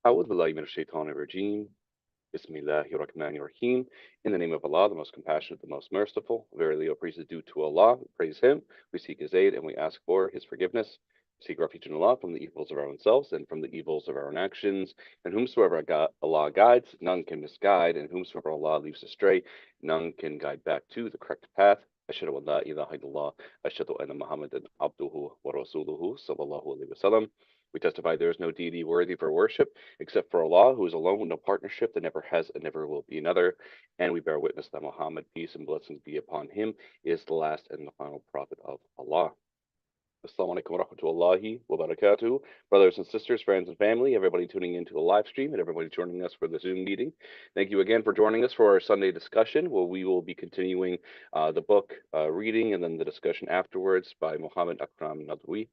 أعوذ بالله من الشيطان الرجيم. Bismillahir Rahmanir Rahim. In the name of Allah, the most compassionate, the most merciful. Verily, all praise is due to Allah. We praise Him. We seek His aid and we ask for His forgiveness. We seek refuge in Allah from the evils of our own selves and from the evils of our own actions. And whomsoever Allah guides, none can misguide. And whomsoever Allah leaves astray, none can guide back to the correct path. أشهد أن لا إله إلا الله أشهد أن محمدا عبده ورسوله صلى الله عليه وسلم. We testify there is no deity worthy for worship except for Allah, who is alone with no partnership, that never has and never will be another. And we bear witness that Muhammad, peace and blessings be upon him, is the last and the final prophet of Allah. Assalamu alaikum wa rahmatullahi wa barakatuh. Brothers and sisters, friends and family, everybody tuning into the live stream and everybody joining us for the Zoom meeting. Thank you again for joining us for our Sunday discussion, where we will be continuing the book reading and then the discussion afterwards by Mohammad Akram Nadwi.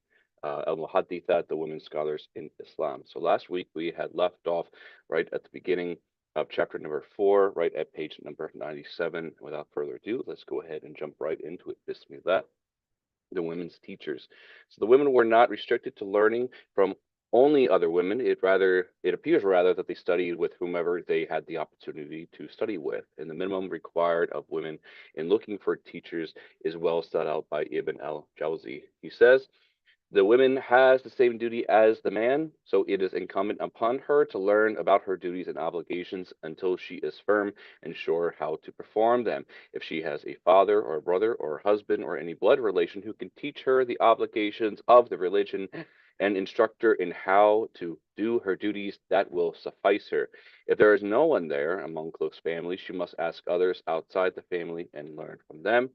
Al-Muhaddithat, the women scholars in Islam. So last week we had left off right at the beginning of chapter number 4, right at page number 97. Without further ado, let's go ahead and jump right into it. Bismillah. The women's teachers. So the women were not restricted to learning from only other women. It appears rather that they studied with whomever they had the opportunity to study with. And the minimum required of women in looking for teachers is well set out by Ibn al-Jawzi. He says, the woman has the same duty as the man, so it is incumbent upon her to learn about her duties and obligations until she is firm and sure how to perform them. If she has a father or a brother or a husband or any blood relation who can teach her the obligations of the religion and instruct her in how to do her duties, that will suffice her. If there is no one there among close family, she must ask others outside the family and learn from them.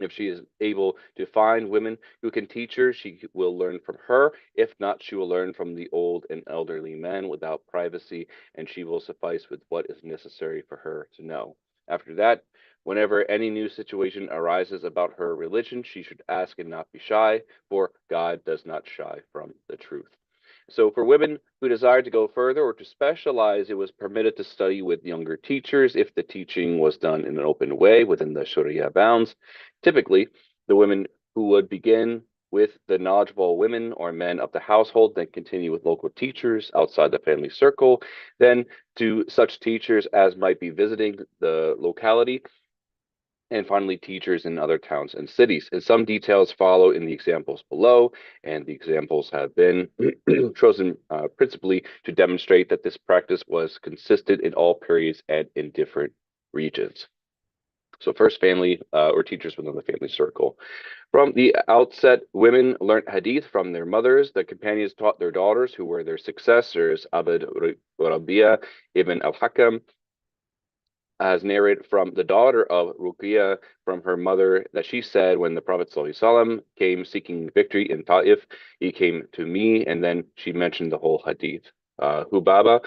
If she is able to find women who can teach her, she will learn from her. If not, she will learn from the old and elderly men without privacy, and she will suffice with what is necessary for her to know. After that, whenever any new situation arises about her religion, she should ask and not be shy, for God does not shy from the truth. So, for women who desired to go further or to specialize, it was permitted to study with younger teachers if the teaching was done in an open way within the Sharia bounds. Typically, the women who would begin with the knowledgeable women or men of the household, then continue with local teachers outside the family circle, then to such teachers as might be visiting the locality, and finally teachers in other towns and cities. And some details follow in the examples below, and the examples have been chosen principally to demonstrate that this practice was consistent in all periods and in different regions. So first, family or teachers within the family circle. From the outset, women learned hadith from their mothers. The companions taught their daughters, who were their successors. Abd Rabia ibn al-Hakam has narrated from the daughter of Ruqiyah from her mother that she said, when the Prophet ﷺ came seeking victory in Ta'if, he came to me, and then she mentioned the whole hadith. Hubaba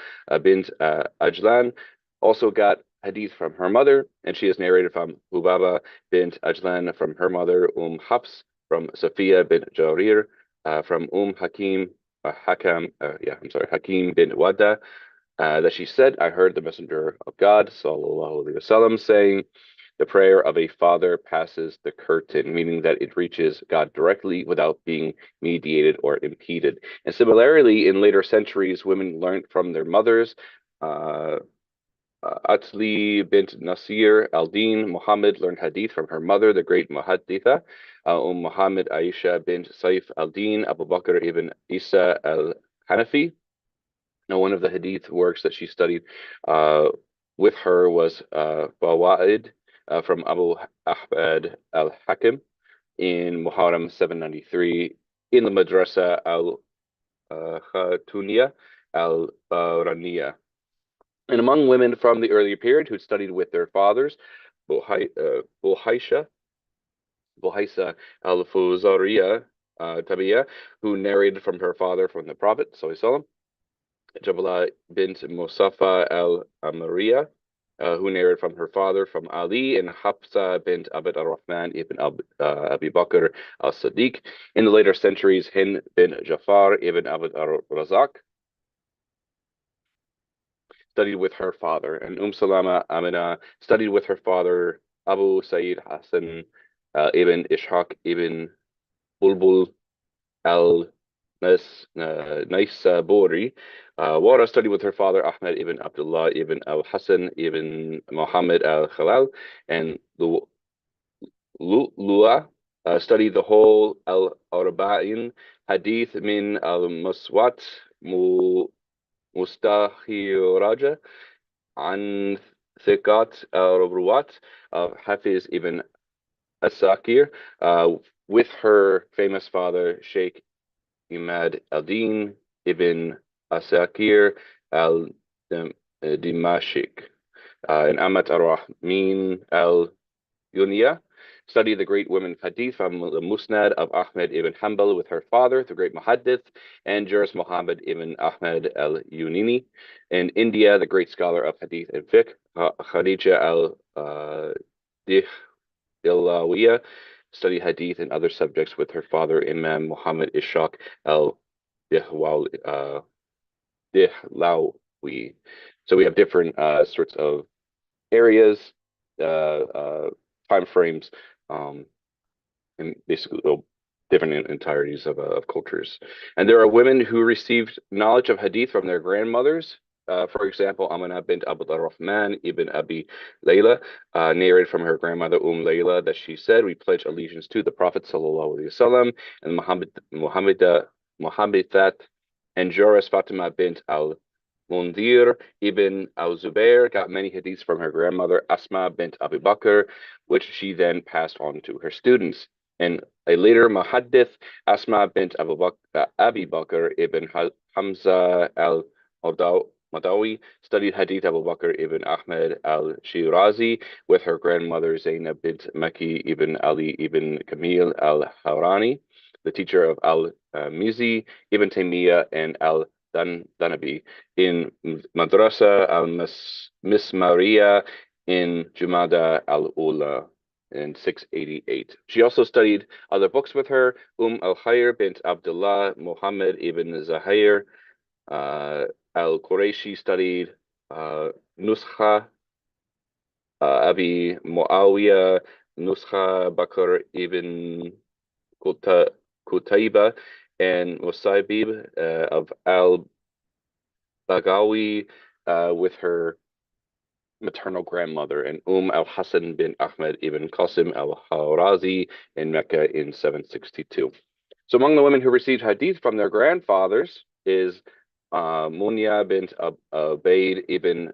bint Ajlan also got hadith from her mother, and she has narrated from Hubaba bint Ajlan from her mother, Hafs, from Safiya bint Jarir, from Hakim bin Wada, that she said, I heard the Messenger of God, sallallahu alaihi wasallam, saying, the prayer of a father passes the curtain, meaning that it reaches God directly without being mediated or impeded. And similarly, in later centuries, women learned from their mothers. Atli bint Nasir al-Din Muhammad learned hadith from her mother, the great Muhadditha. Muhammad Aisha bint Saif al-Din Abu Bakr ibn Isa al-Hanafi. Now, one of the hadith works that she studied with her was Fawaid from Abu Ahmad al-Hakim in Muharram 793 in the Madrasa al-Khatuniya al-Baraniya. And among women from the earlier period who studied with their fathers, Buhaisha al-Fuzariya Tabiya, who narrated from her father from the Prophet, sallallahu Jabala bint Musafa al-Amariya, who narrated from her father from Ali, and Hafsa bint Abd al-Rahman ibn Abi Bakr al-Sadiq. In the later centuries, Hind bin Jafar ibn Abd al-Razak studied with her father, and Salama Amina studied with her father, Abu Sayyid Hassan ibn Ishaq ibn Bulbul al Naisaburi. Wara studied with her father Ahmed ibn Abdullah ibn al-Hasan ibn Muhammad al-Khalal, and Lua studied the whole al-Arba'in hadith min al-Muswat Mustahiraja عن ثقات الرواة of Hafiz ibn Asakir, with her famous father Sheikh Imad al-Din ibn Asakir al-Dimashq, and Amat ar-Rahmin al-Yunya studied the great women hadith from the Musnad of Ahmed ibn Hanbal with her father, the great Muhaddith, and Juris Muhammad ibn Ahmed al-Yunini. In India, the great scholar of hadith and fiqh, Khadija al-Dihlawiya, studied hadith and other subjects with her father, Imam Muhammad Ishaq al-Dihlawi. So we have different sorts of areas, time frames, um, and basically different entireties of cultures. And there are women who received knowledge of hadith from their grandmothers. For example, Amina bint Abdul Rahman ibn Abi Layla narrated from her grandmother Layla that she said, "We pledge allegiance to the Prophet sallallahu alaihi wasallam and Muhammadat and Joras Fatima bint al Mundir ibn al-Zubair got many hadiths from her grandmother Asma bint Abu Bakr, which she then passed on to her students. And a later muhaddith, Asma bint Abi Bakr ibn Hamza al-Madawi, studied hadith Abu Bakr ibn Ahmed al-Shirazi with her grandmother Zainab bint Maki ibn Ali ibn Kamil al-Harani, the teacher of al-Mizi, Ibn Taymiyyah, and Danabi in Madrasa al-Miss Maria in Jumada al-Ula in 688. She also studied other books with her, al-Khair bint Abdullah Muhammad ibn Zahir al-Qurayshi studied Nuskha Abi Muawiyah, Nuskha Bakr ibn Qutayba, and Musaybib of al-Bagawi with her maternal grandmother, and al-Hasan bin Ahmed ibn Qasim al-Hawrazi in Mecca in 762. So among the women who received hadith from their grandfathers is Munya bint Ubayd ibn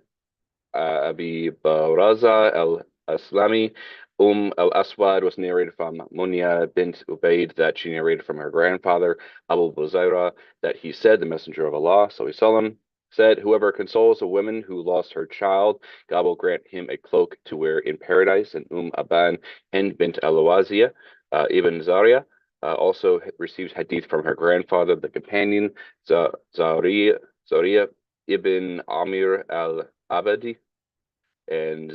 Abi Baraza al-Aslami. al-Aswad was narrated from Munya bint Ubayd that she narrated from her grandfather, Abu Buzaira, that he said, the Messenger of Allah, sallallahu said, "Whoever consoles a woman who lost her child, God will grant him a cloak to wear in paradise." And Aban Hind bint al-Waziyah ibn Zaria also received hadith from her grandfather, the companion Zaria ibn Amir al-Abadi, and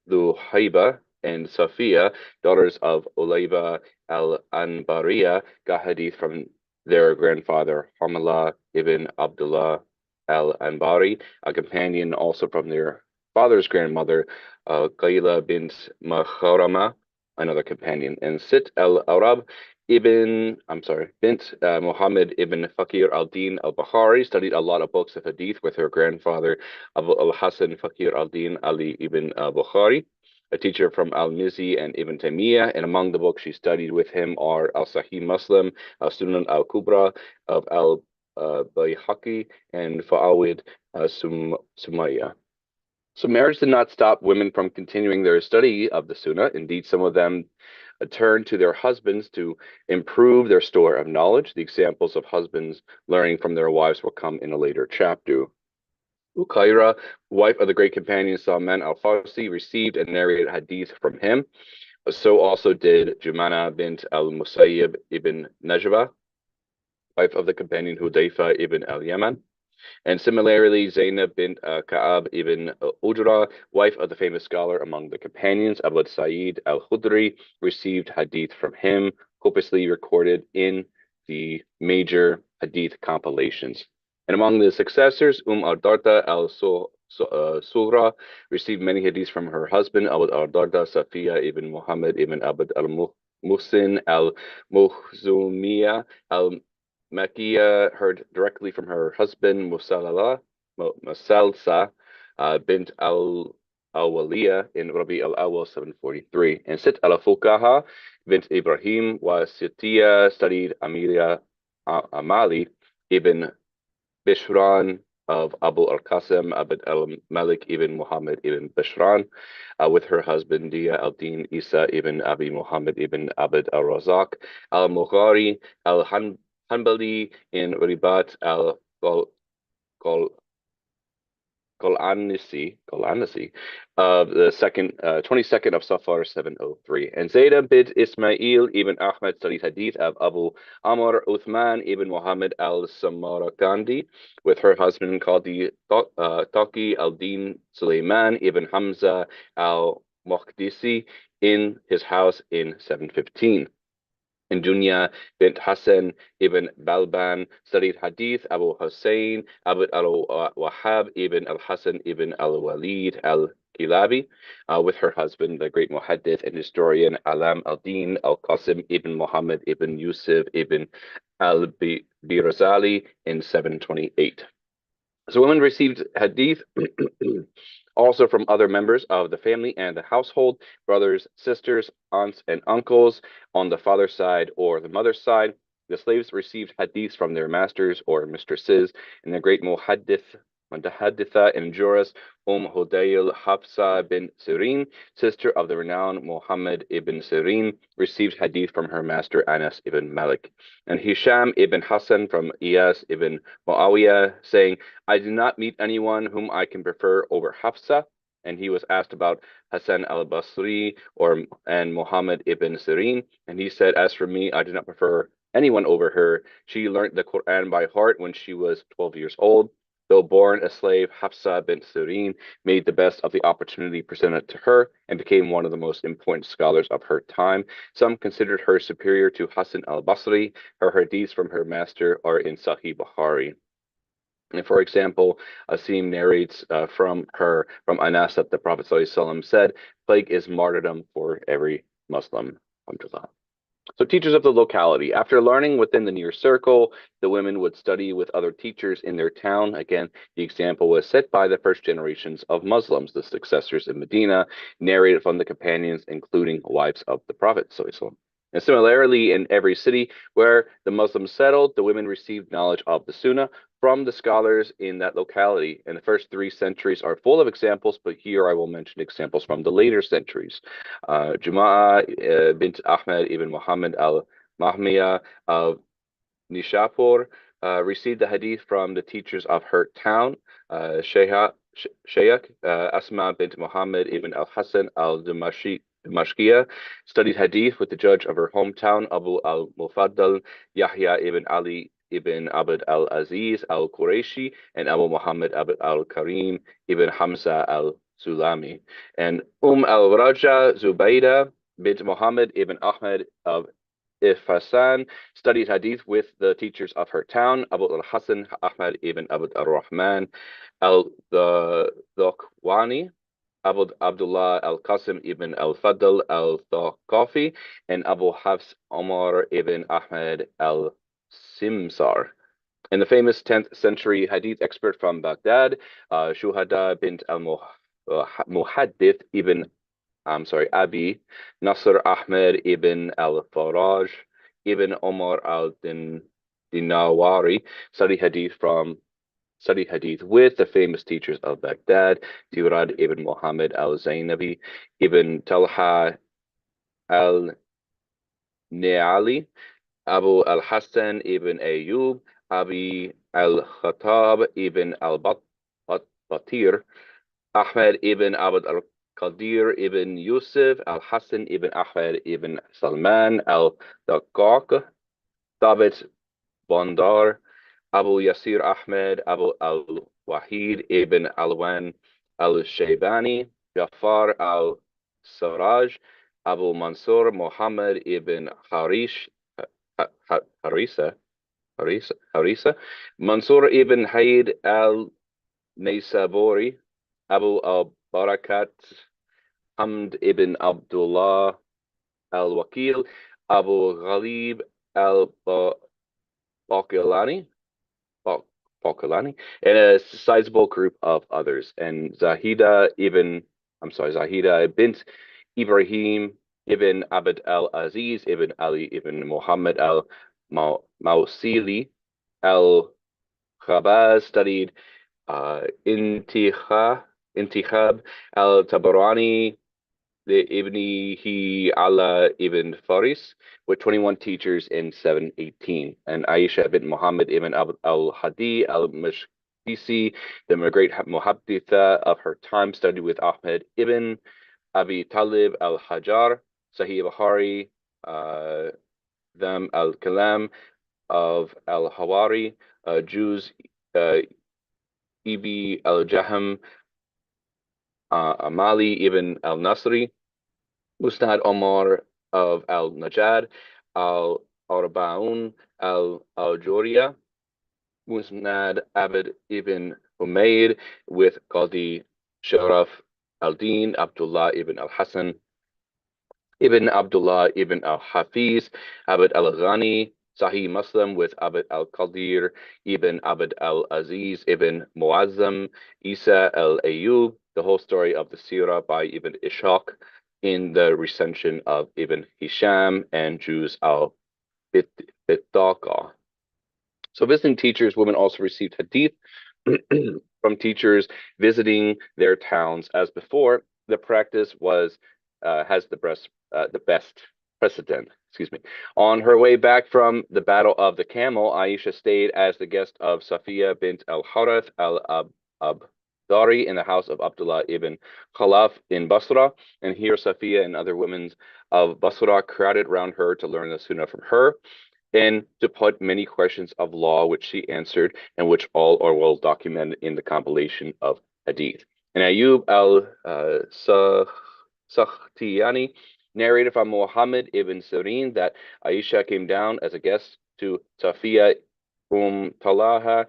Luhayba and Safiya, daughters of Ulayba al-Anbariya, got hadith from their grandfather Hamala ibn Abdullah al-Anbari, a companion also from their father's grandmother Qayla bint Makharama, another companion, and Sit al-Arab bint Muhammad ibn Fakir al-Din al-Bahari studied a lot of books of hadith with her grandfather Abu al-Hasan Fakir al-Din Ali ibn Bukhari, a teacher from al-Mizi and Ibn Taymiyyah, and among the books she studied with him are al-Sahih Muslim, al-Sunan al-Kubra of al-Bayhaqi, and Fa'awid Sumayya. So marriage did not stop women from continuing their study of the Sunnah. Indeed, some of them turned to their husbands to improve their store of knowledge. The examples of husbands learning from their wives will come in a later chapter. Ukaira, wife of the great companion Salman al-Farsi, received and narrated hadith from him. So also did Jumana bint al-Musayyib ibn Najba, wife of the companion Hudayfa ibn al-Yaman. And similarly, Zainab bint Ka'ab ibn Ujra, wife of the famous scholar among the companions, Abu Sa'id al-Khudri, received hadith from him, copiously recorded in the major hadith compilations. And among the successors, al-Darda al-Sughra received many hadiths from her husband, Abu al-Darda Safiya ibn Muhammad ibn Abd al-Muhsin al-Mukhzumiyya Makia heard directly from her husband Musalsa bint al-Awaliya in Rabi al-Awwal 743. And Sit al-Fuqaha bint Ibrahim wa Sitiya studied Amali ibn Bishran of Abu al-Qasim Abd al-Malik ibn Muhammad ibn Bishran with her husband Dia al-Din Isa ibn Abi Muhammad ibn Abd al-Razak al-Mughari al-Hanbali in Ribat Qol-Anisi of the 22nd of Safar 703. And Zayda bint Ismail ibn Ahmad studied hadith of Abu Amr Uthman ibn Muhammad al-Samarkandi with her husband called the Taqi al-Din Sulaiman ibn Hamza al-Muqdisi in his house in 715. And Dunya bint Hassan ibn Balban studied Hadith Abu Hussein Abd al-Wahhab ibn al-Hassan ibn al-Walid al-Kilabi with her husband, the great Muhaddith and historian Alam al-Din al-Qasim ibn Muhammad ibn Yusuf ibn al-Birazali in 728. So women received hadith also from other members of the family and the household, brothers, sisters, aunts, and uncles on the father's side or the mother's side. The slaves received hadiths from their masters or mistresses, and the great Muhadditha and jurist Hudayl Hafsa bin Sirin, sister of the renowned Muhammad ibn Sirin, received hadith from her master Anas ibn Malik. And Hisham ibn Hassan from Iyas ibn Muawiyah, saying, I did not meet anyone whom I can prefer over Hafsa. And he was asked about Hassan al-Basri and Muhammad ibn Sirin, and he said, as for me, I do not prefer anyone over her. She learned the Quran by heart when she was 12 years old. Though born a slave, Hafsa bint Sirin made the best of the opportunity presented to her and became one of the most important scholars of her time. Some considered her superior to Hassan al-Basri. Her hadiths from her master are in Sahih Bukhari. And for example, Asim narrates from Anas that the Prophet ﷺ said, plague is martyrdom for every Muslim. So teachers of the locality. After learning within the near circle, the women would study with other teachers in their town. Again, the example was set by the first generations of Muslims, the successors in Medina, narrated from the companions, including wives of the Prophet. And similarly, in every city where the Muslims settled, the women received knowledge of the Sunnah from the scholars in that locality. And the first 3 centuries are full of examples, but here I will mention examples from the later centuries. Juma'a bint Ahmed ibn Muhammad al-Mahmiya of Nishapur received the hadith from the teachers of her town, Shaykh Asma bint Muhammad ibn al-Hasan al-Dimashqiya studied hadith with the judge of her hometown, Abu al-Mufaddal Yahya ibn Ali ibn Abd al-Aziz al-Qurayshi, and Abu Muhammad Abd al-Karim ibn Hamza al-Sulami. And al-Raja Zubaydah bint Muhammad ibn Ahmed of Ifhasan studied hadith with the teachers of her town, Abu al-Hasan Ahmad ibn Abd al-Rahman al-Dhakwani, Abu Abdullah al-Qasim ibn al-Fadl al-Thaqafi, and Abu Hafs Omar ibn Ahmed al-Simsar. And the famous 10th century hadith expert from Baghdad, Shuhada bint al-Muhaddith ibn Abi Nasr Ahmed ibn al-Faraj ibn Omar al-Dinawari studied hadith with the famous teachers of Baghdad, Turad ibn Muhammad al-Zainabi ibn Talha al-Ni'ali, Abu al-Hassan ibn Ayyub, Abi al-Khattab ibn al-Batir, Ahmed ibn Abd al-Qadir ibn Yusuf, al-Hassan ibn Ahmed ibn Salman al-Daqqaq, Thabit Bandar, Abu Yasir Ahmed, Abu al-Wahid ibn Alwan al-Shaybani, Jafar al-Saraj, Abu Mansur Muhammad ibn Harisa, Mansur ibn Hayd al-Naysaburi, Abu al-Barakat Hamd ibn Abdullah al-Wakil, Abu Ghalib al Balkalani, Bal Balkalani, and a sizable group of others. And Zahida bint Ibrahim ibn Abd al-Aziz ibn Ali ibn Muhammad al-Mausili al-Khabaz studied Intikhab al-Tabarani the Ibnihi Allah ibn Faris with 21 teachers in 718. And Aisha bint Muhammad ibn al-Hadi al-Mashkisi, the great Muhadditha of her time, studied with Ahmed ibn Abi Talib al-Hajar, Sahih Bukhari, Dham al-Kalam of al-Hawari, Jews, Ibi al-Jaham, Amali ibn al-Nasri, Musnad Omar of al-Najad, al-Arbaun al-Juriya, Musnad Abd ibn Umayyad with Qadi Sharaf al-Din, Abdullah ibn al-Hasan, Ibn Abdullah ibn al-Hafiz, Abd al-Ghani, Sahih Muslim with Abd al-Qadir ibn Abd al-Aziz ibn Muazzam, Isa al-Ayyub, the whole story of the Sirah by Ibn Ishaq in the recension of Ibn Hisham, and Jews al-Bittaqa. So visiting teachers, women also received hadith from teachers visiting their towns. As before, the practice has the best precedent. Excuse me. On her way back from the Battle of the Camel, Aisha stayed as the guest of Safiya bint al-Harith al-Abdari in the house of Abdullah ibn Khalaf in Basra, and here Safiya and other women of Basra crowded round her to learn the Sunnah from her, and to put many questions of law which she answered, and which all are well documented in the compilation of hadith. And Ayub al-Sakhtiyani narrated from Muhammad ibn Sirin that Aisha came down as a guest to Safiya Talaha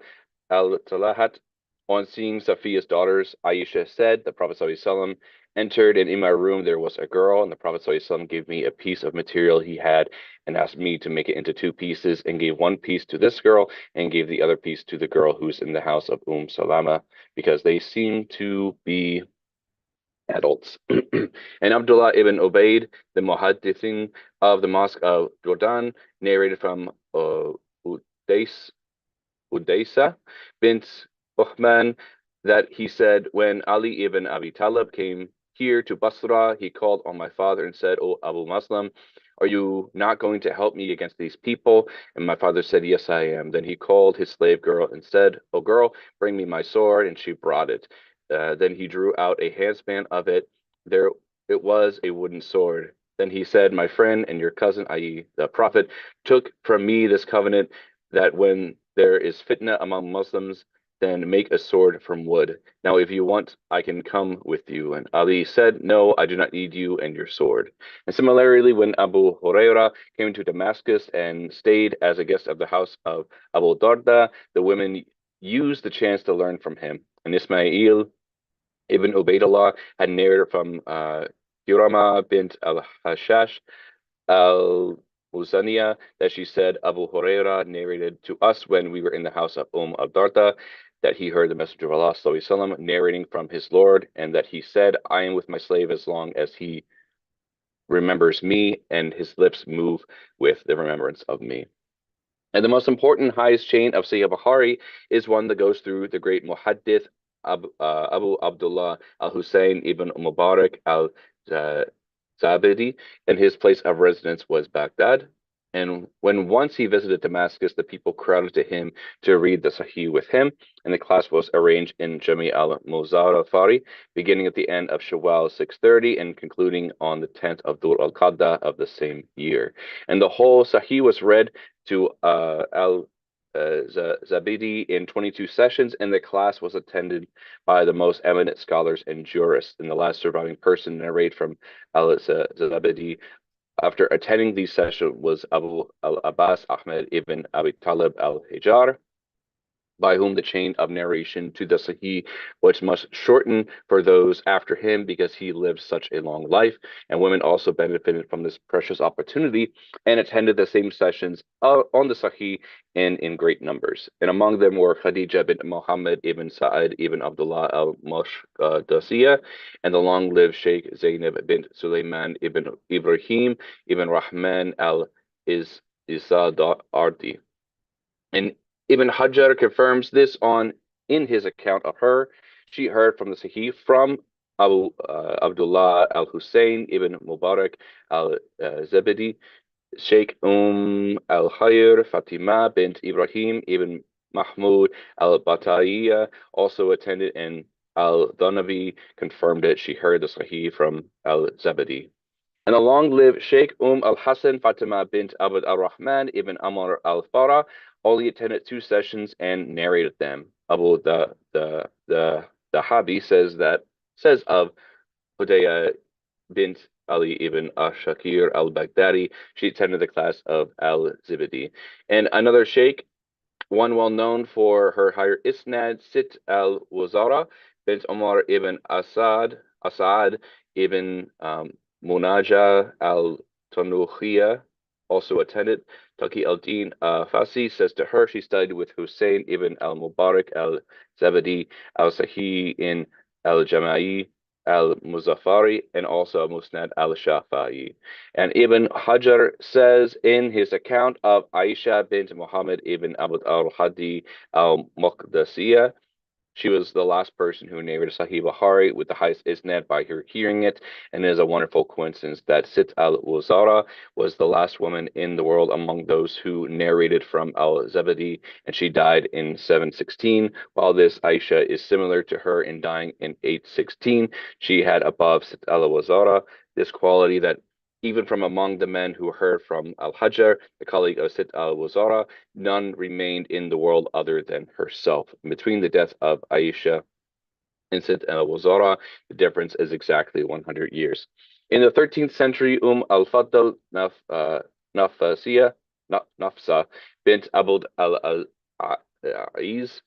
al-Talahat. On seeing Safiya's daughters, Aisha said, the Prophet ﷺ entered, and in my room there was a girl, and the Prophet ﷺ gave me a piece of material he had and asked me to make it into two pieces, and gave one piece to this girl and gave the other piece to the girl who's in the house of Salama, because they seem to be adults. And Abdullah ibn Ubaid, the Muhaddithin of the Mosque of Jordan, narrated from Udaysa bint Uthman that he said, when Ali ibn Abi Talib came here to Basra, he called on my father and said, O Abu Muslim, are you not going to help me against these people? And my father said, yes, I am. Then he called his slave girl and said, O girl, bring me my sword. And she brought it. Then he drew out a handspan of it. There it was, a wooden sword. Then he said, my friend and your cousin, i.e., the Prophet, took from me this covenant that when there is fitna among Muslims, then make a sword from wood. Now, if you want, I can come with you. And Ali said, no, I do not need you and your sword. And similarly, when Abu Huraira came to Damascus and stayed as a guest of the house of Abu Darda, the women used the chance to learn from him. And Ismail ibn Ubaidullah had narrated from Hirama bint al-Hashash al-Muzaniya that she said, Abu Huraira narrated to us when we were in the house of al-Darda that he heard the Messenger of Allah ﷺ narrating from his Lord, and that he said, I am with my slave as long as he remembers me, and his lips move with the remembrance of me. And the most important, highest chain of Sahih Bukhari is one that goes through the great Muhaddith Abu Abdullah al-Hussein ibn Mubarak al-Zabidi, and his place of residence was Baghdad. And when once he visited Damascus, the people crowded to him to read the Sahih with him, and the class was arranged in Jami al-Muzarafari, beginning at the end of Shawwal 630 and concluding on the 10th of Dhul al-Qadda of the same year. And the whole Sahih was read to Zabidi in 22 sessions, and the class was attended by the most eminent scholars and jurists. And the last surviving person narrate from Zabidi after attending these sessions was Abu al-Abbas Ahmed ibn Abi Talib al-Hajar. by whom the chain of narration to the Sahih was much shortened for those after him because he lived such a long life. And women also benefited from this precious opportunity and attended the same sessions on the Sahih and in great numbers. And among them were Khadija bint Muhammad ibn Sa'id ibn Abdullah al-Muhaddithat and the long-lived Sheikh Zainab bint Sulaiman ibn Ibrahim ibn Rahman al-Izadardi. And Ibn Hajar confirms this in his account of her. She heard from the Sahih from Abu Abdullah al-Hussein ibn Mubarak al-Zabidi, Sheikh al-Khair Fatima bint Ibrahim ibn Mahmud al-Bataiya also attended, and al-Dhanavi confirmed it. She heard the Sahih from al-Zabidi. And a long-lived Sheikh al-Hasan Fatima bint Abd al-Rahman ibn Amr al-Farah only attended 2 sessions and narrated them. Abu the Habi says of Hudayah bint Ali ibn Ashakir al-Baghdadi, she attended the class of al-Zibidi. And another sheikh, one well known for her higher isnad, Sit al-Wazara bint Umar ibn Asad ibn Munaja al-Tanukhiyah, also attended. Taqi al-Din Fasi says to her she studied with Hussein ibn al-Mubarak al-Zabadi al-Sahi in al-Jama'i al-Muzaffari and also Musnad al-Shafi'i. And Ibn Hajar says in his account of Aisha bint Muhammad ibn Abd al-Hadi al-Muqdasiyah, she was the last person who narrated Sahih Bukhari with the highest isnad by her hearing it, and it is a wonderful coincidence that Sit al-Wazara was the last woman in the world among those who narrated from al-Zabadi, and she died in 716, while this Aisha is similar to her in dying in 816. She had above Sit al-Wazara this quality that even from among the men who heard from Al-Hajar, the colleague of Sit al-Wazara, none remained in the world other than herself. Between the death of Aisha and Sit al-Wazara, the difference is exactly 100 years. In the 13th century, al-Fadl Nafsa bint Abd al-Aziz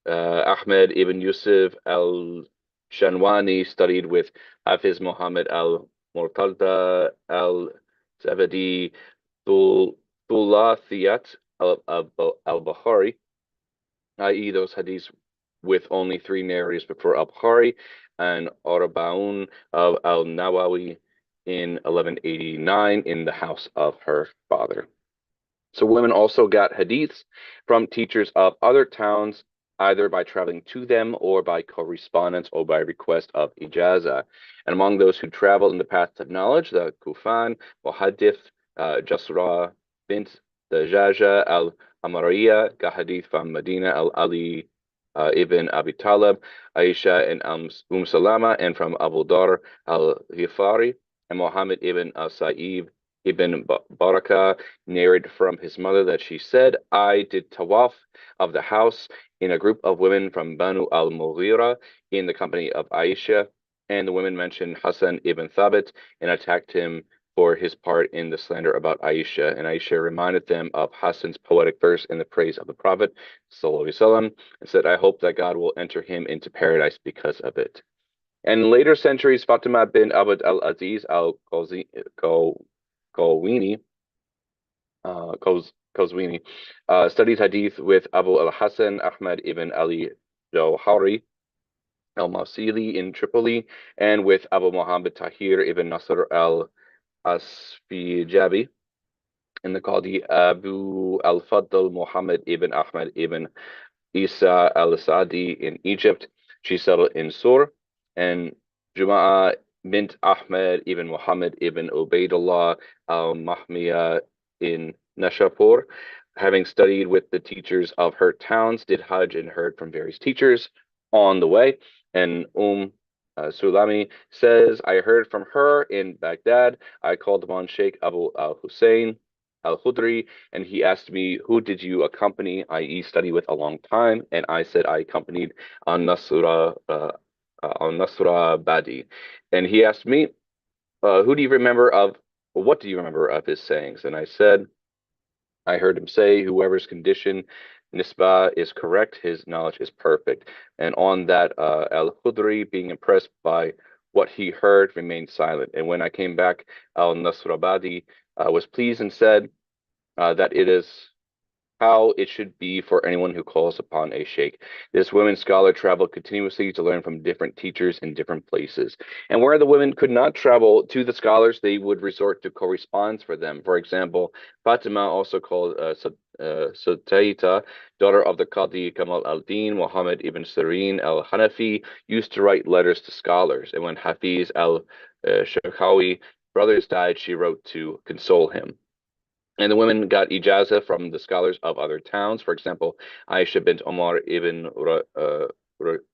Ahmed ibn Yusuf al-Shanwani studied with Hafiz Muhammad al-Murtada al-Zabadi Thulathiyat al-Bukhari, i.e. those hadiths with only 3 narrators before al-Bukhari, and Arbaun of al-Nawawi in 1189 in the house of her father. So women also got hadiths from teachers of other towns, either by traveling to them or by correspondence or by request of ijaza. And among those who traveled in the path of knowledge, the Kufan, Muhaddith, Jasra bint Dajaja al-Amariya got hadith from Medina al-Ali ibn Abi Talib, Aisha and Salama, and from Abu Dar al-Ghifari, and Muhammad ibn Sa'ib Ibn Barakah narrated from his mother that she said, I did tawaf of the house in a group of women from Banu al-Mughira in the company of Aisha, and the women mentioned Hassan ibn Thabit and attacked him for his part in the slander about Aisha. And Aisha reminded them of Hassan's poetic verse in the praise of the Prophet ﷺ, and said, I hope that God will enter him into paradise because of it. And in later centuries, Fatima bin Abd al-Aziz Qazwini, studied hadith with Abu al-Hasan Ahmad ibn Ali Jawhari al-Masili in Tripoli, and with Abu Muhammad Tahir ibn Nasr al-Asfijabi, and the Qadi Abu al-Fadl Muhammad ibn Ahmad ibn Isa al-Sadi in Egypt. She settled in Sur, and Juma'a bint Ahmed ibn Muhammad ibn Ubaidullah al-Mahmiya in Nashapur, having studied with the teachers of her towns, did Hajj and heard from various teachers on the way. And Sulami says, I heard from her in Baghdad. I called upon Sheikh Abu al-Hussein al-Khudri, and he asked me, who did you accompany, i.e. study with a long time? And I said, I accompanied al-Nasra Badi. And he asked me, what do you remember of his sayings? And I said, I heard him say, whoever's condition nisbah is correct, his knowledge is perfect. And on that, Al-Khudri, being impressed by what he heard, remained silent. And when I came back, Al-Nasrabadi was pleased and said that it is how it should be for anyone who calls upon a sheikh. This women scholar traveled continuously to learn from different teachers in different places. And where the women could not travel to the scholars, they would resort to correspondence for them. For example, Fatima, also called Sutaita, daughter of the Qadi Kamal al-Din, Muhammad ibn Sirin al-Hanafi, used to write letters to scholars. And when Hafiz al-Shakhawi brothers died, she wrote to console him. And the women got ijazah from the scholars of other towns. For example, Aisha bint Omar ibn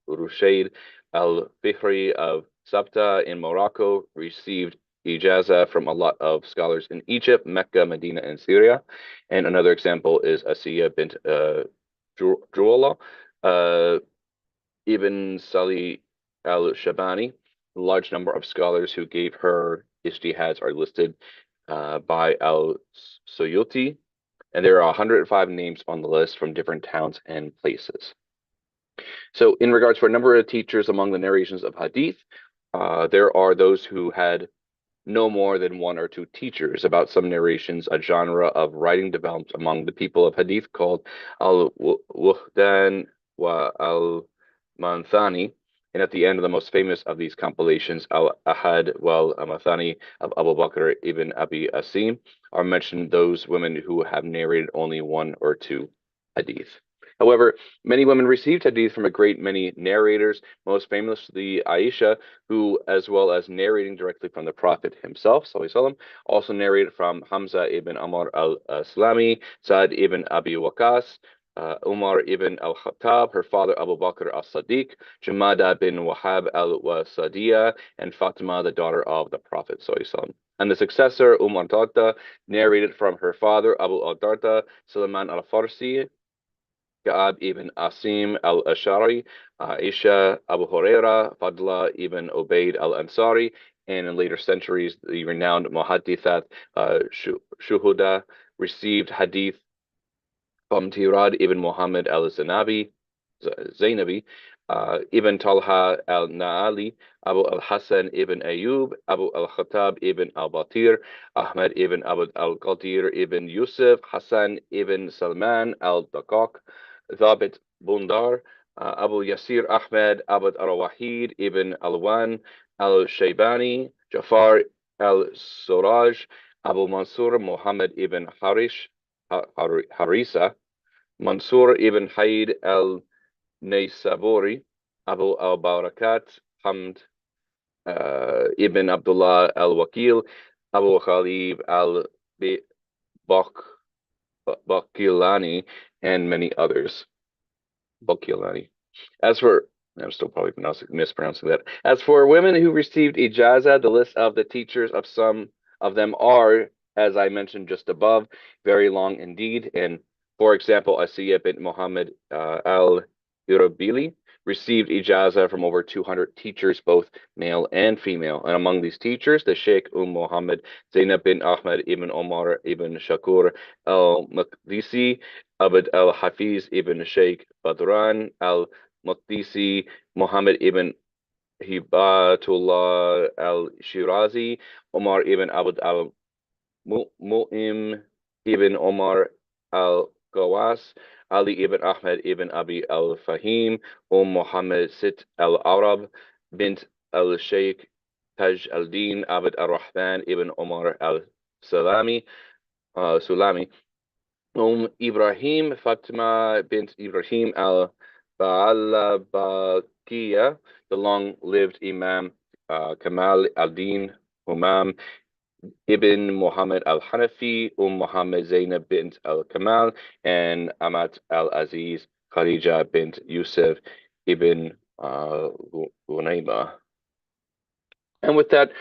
Rushayd al-Fihri of Sabta in Morocco received ijazah from a lot of scholars in Egypt, Mecca, Medina, and Syria. And another example is Asiya bint Juwala ibn Salih al-Shabani. A large number of scholars who gave her ijtihads are listed by al-Suyuti, and there are 105 names on the list from different towns and places. So, in regards to a number of teachers among the narrations of Hadith, there are those who had no more than one or two teachers. About some narrations, a genre of writing developed among the people of Hadith called al-Wuhdan wa al-Manthani. And at the end of the most famous of these compilations, Al-Ahad wal Amathani of Abu Bakr ibn Abi Asim, are mentioned those women who have narrated only one or two Hadith. However, many women received hadith from a great many narrators, most famously Aisha, who, as well as narrating directly from the Prophet himself, sallallahu, also narrated from Hamza ibn Amr al-Islami, Sa'd ibn Abi Waqas, Umar ibn al-Khattab, her father Abu Bakr al-Sadiq, Jumada bin Wahab al-Wasadiya, and Fatima, the daughter of the Prophet sallallahu. And the successor, Darda, narrated from her father Abu al-Darda, Sulaiman al-Farsi, Ka'ab ibn Asim al-Ashari, Aisha, Abu Huraira, Fadla ibn Ubaid al-Ansari, and in later centuries, the renowned Muhaddithat Shuhuda received hadith from Tirad ibn Muhammad al-Zainabi, Ibn Talha al-Na'ali, Abu al-Hasan ibn Ayub, Abu al-Khattab ibn al-Batir, Ahmad ibn Abd al-Qadir ibn Yusuf, Hassan ibn Salman al-Dakak, Thabit Bundar, Abu Yasir Ahmed Abd al-Wahid ibn Alwan al-Shaybani, Jafar al-Suraj, Abu Mansur Muhammad ibn Harisa, Mansur ibn Haid al-Naysaburi, Abu al-Barakat Hamd ibn Abdullah al-Wakil, Abu Khalib al-Bakilani, and many others. Bakilani. As for, I'm still probably mispronouncing that. As for women who received ijazah, the list of the teachers of some of them are, as I mentioned just above, very long indeed. And for example, Asiya bint Muhammad al-Urabili received ijazah from over 200 teachers, both male and female. And among these teachers, the Sheikh Muhammad Zainab bin Ahmad ibn Omar ibn Shakur al-Maqdisi, Abd al-Hafiz ibn Sheikh Badran al-Maqdisi, Muhammad ibn Hibatullah al-Shirazi, Omar ibn Abd al-Mu'im ibn Omar al-Gawas, Ali ibn Ahmed ibn Abi al-Fahim, Muhammad Sit al-Arab, bint al-Sheikh Taj al-Din, Abd al-Rahman ibn Omar al-Salami, Sulami, Ibrahim Fatima bint Ibrahim al-Ba'alabakiya, the long-lived Imam Kamal al-Din Humam ibn Muhammad al-Hanafi, Muhammad Zainab bint al-Kamal, and Amat al-Aziz Khadija bint Yusuf ibn Ghunayma. And with that,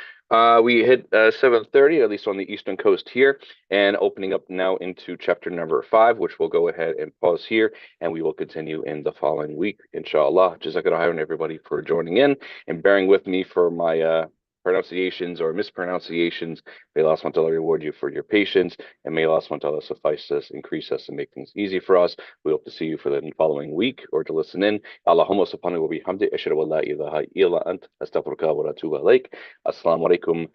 we hit 7:30, at least on the Eastern Coast here, and opening up now into chapter number 5, which we'll go ahead and pause here, and we will continue in the following week, inshallah. Jazakallah khairan, everybody, for joining in and bearing with me for my pronunciations or mispronunciations. May Allah subhanahu wa ta'ala reward you for your patience, and may Allah subhanahu wa ta'ala suffice us, increase us, and make things easy for us. We hope to see you for the following week or to listen in. Allahumma subhanahu wa bihamdi, ashhadu an la ilaha illa ant, astaghfiruka wa atubu ilaik. Assalamu alaikum.